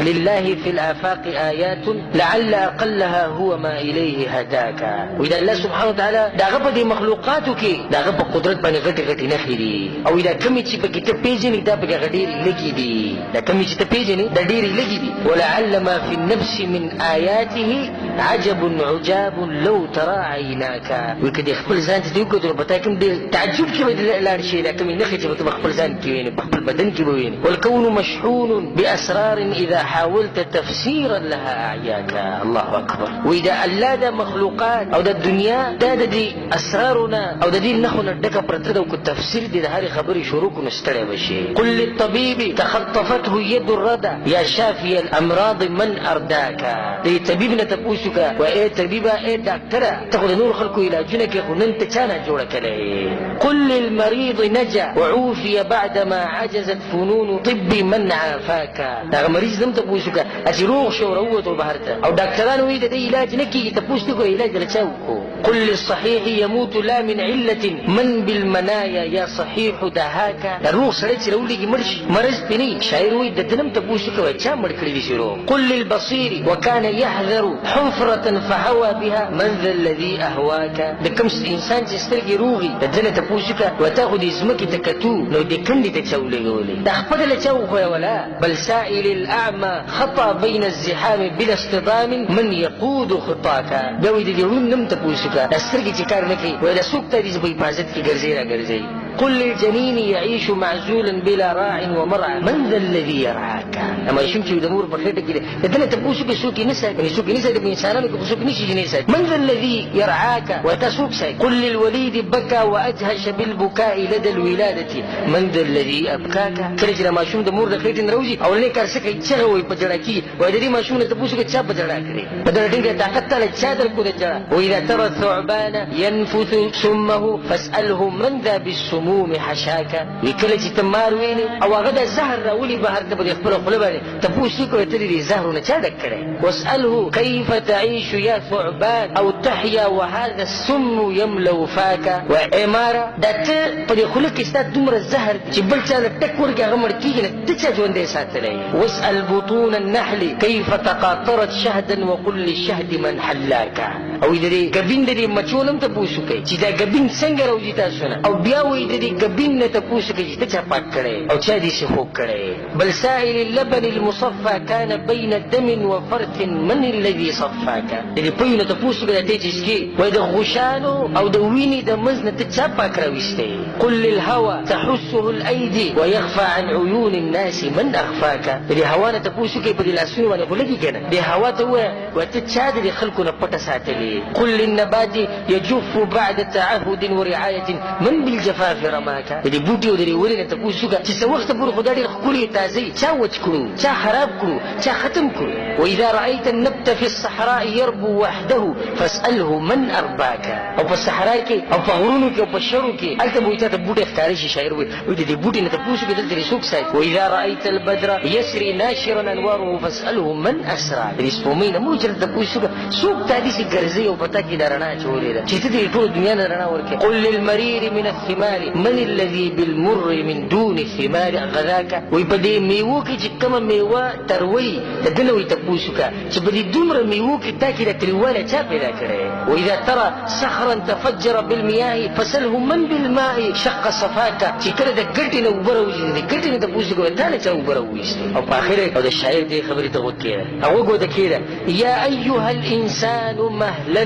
لله في الآفاق آيات لعل أقلها هو ما إليه هداك. وإذا الله سبحانه وتعالى دا غب دي مخلوقاتك دا غب قدرت بني غټي نخي دي، او إذا کمی چې پکې ته پیژنې دا پکې غډېرې لګي دي، دا کمی چې ته پیژنې دا ډېرې لګي دي. ولعل ما في النفس من آياته عجب عجاب لو ترى عيناك. وي کدي خپل ځان ته دی وکړو پتا کوم دې تعجب کې به لاړ شي، دا کمی نخي چې په خپل ځان کې ویني، په خپل بدن کې ویني. والكون مشحون بأسرار إذا حاولت تفسيرا لها أعياك. الله أكبر. وإذا الله دا مخلوقات أو دا الدنيا دا دي أسرارنا أو دا دي نخونا دكا برتدا وكو تفسير دي دا هاري خبري شروع نستري بشي. قل للطبيب تخطفته يد الردى يا شافي الأمراض من أرداك. دي طبيبنا تبوسك وإيه طبيبا إيه دكترا تاخد نور خلقو إلى جنك يخو ننت كانا جورك ليه. قل للمريض نجا وعوفي بعدما عجزت فنون طب من عافاك. دا مریض نم تپوسوکا اچھی روغ شو روتو بهرتا او ډاکټرانو وی د دې علاج نه کیږي، تپوس کو علاج لچاو کو. قل للصحيح يموت لا من علة من بالمنايا يا صحيح دهاك. دا روغ سړی چې راولېږي مړ شي مرض پې نه وي. شاعر وایي د ده نم تپوس کوه چا مړ کړي دي چې روغ. قل للبصير وكان يحذر حفرة فهوى بها من ذا الذي أهواك. د کوم انسان چې سترګې روغي د ده نه تپوس کوه وتا خو دې ځمکې ته کتو نو دې کندې ته چا ولېږولې، دا خپله له چا وښویه ولا. بل سائل الأعمى خطى بين الزحام بلا اصطدام من يقود خطاك. بیا وایي د دې ړوند نم تپوسوکه دا سترګې چې کار نه کوي وایي دا څوک ته دي چې په حفاظت کې ګرځي را ګرځي. قل للجنين يعيش معزولا بلا راع ومرعى من ذا الذي يرعاك. اما يشم چې د مور په خېټه کې د دې تپوسوکه څوک یې نه ساتي، څوک یې نه ساتي، په انسانانو کې څوک نشي چې نه ساتي. من ذا الذي يرعاك وتا څوک ساتي. قل للوليد بكى وأجهش بالبكاء لدى الولادة من ذا الذي أبكاك. کله چې د ماشوم د مور د خېټې نه راوځي او نه کار څه کوي چغه وایي په جړه کې وایي د دې ماشوم نه تپوس کوي چا په جړه کړي په دغه ټینګه طاقت تعالی چا در کو د جړه. وإذا ترى الثعبان ينفث سمه فاسأله من ذا بالسموم حشاك. کله چې ته مار وینې او هغه د زهر راولي بهر ته په خپله خوله باندې تپوس کوي ته دې زهرونه چا ډک کړی. واسأله كيف تعيش يا ثعبان أو تحيا وهذا السم يملأ فاك. وایي ماره دا ته په دې خوله کې ستا دومره زهر چې بل چا له ټک ورکړي هغه مړ کېږي نه ته چا ژوندی ساتلی. واسأل بطون النحل كيف تقاطرت شهدا وقل للشهد من حلاك. او د دې ګبین د دې مچو نم تپوس کوي چې دا ګبین څنګه راوځي تاسو نه، او بیا وایي د دې ګبین نه تپوس کوي چې ته چا پاک کړی او چا دې څه خوږ کړی. بل سائل اللبن المصفى كان بين دم وفرث من الذي صفاك. د دې پوی نه تپوس کوي ته چې څکي وایي د غوشانو او د وینې د منځ نه ته چا پاک راویستی. قل للهوى تحسه الأيدي ويخفى عن عيون الناس من أخفاك. د دې هوا نه تپوس کوي په دې لاسونو باندې خو لګي که نه دې هوا ته ووایه وایي ته چا د دې خلکو نه پټه ساتلې. قل للنبات يجف بعد تعهد ورعاية من بالجفاف رماك. د دې بوټي او د دې ونې نه تپوس وکړه چې څه وخت پورې خو دا ډېر ښکلې تازه چا وچ کړو، چا خراب کړو، چا ختم کړو. وإذا رأيت النبت في الصحراء يربو وحده فاسأله من أرباك. او په صحرا کې او په غرونو کې او په شرو کې هلته به وایي تا ته بوټی ښکاره شي. شاعر وایي د دې بوټي نه تپوس وکړه دلته دې څوک ساتي. وإذا رأيت البدر يسري ناشرا أنواره فاسأله من أسرى. د دې سپومۍ نه مو چېرته تپوس وکړه څوک تا داسې ګرځي او په تا کې دا رڼا اچولې ده چې ته دې ټوله دنیا نه رڼا ورکړې. قل للمرير من الثمار من الذي بالمر من دون الثمار غذاك. وایي په دې میوو کې چې کومه میوه تروي د ده نه وایي تپوس وکړه چې په دې دومره میوو کې تا کې د تریوالی چا پیدا کړی. وإذا ترى صخرا تفجر بالمياه فسله من بالماء شق صفاك. چې کله د ګټې نه اوبه راوځي د ګټې نه تپوس وکړه تا نه چا اوبه راوویستې. او په اخر او د شاعر دې خبرې ته غوږ کېږده او وګوره کېږده یا أيها الإنسان مهلا.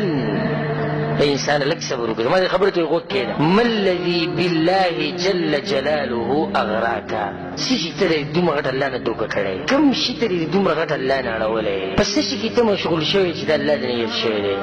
انسان لك صبر وکړه ما دې خبرې ته غوږ کېږده. ما الذي بالله جل جلاله أغراك. څه شي ته دې دومره غټ الله نه دوکه کړی، کوم شي ته دې دومره غټ الله نه اړولی، په څه شي کې ته مشغول شوی چې د الله نه هېر شوی دی.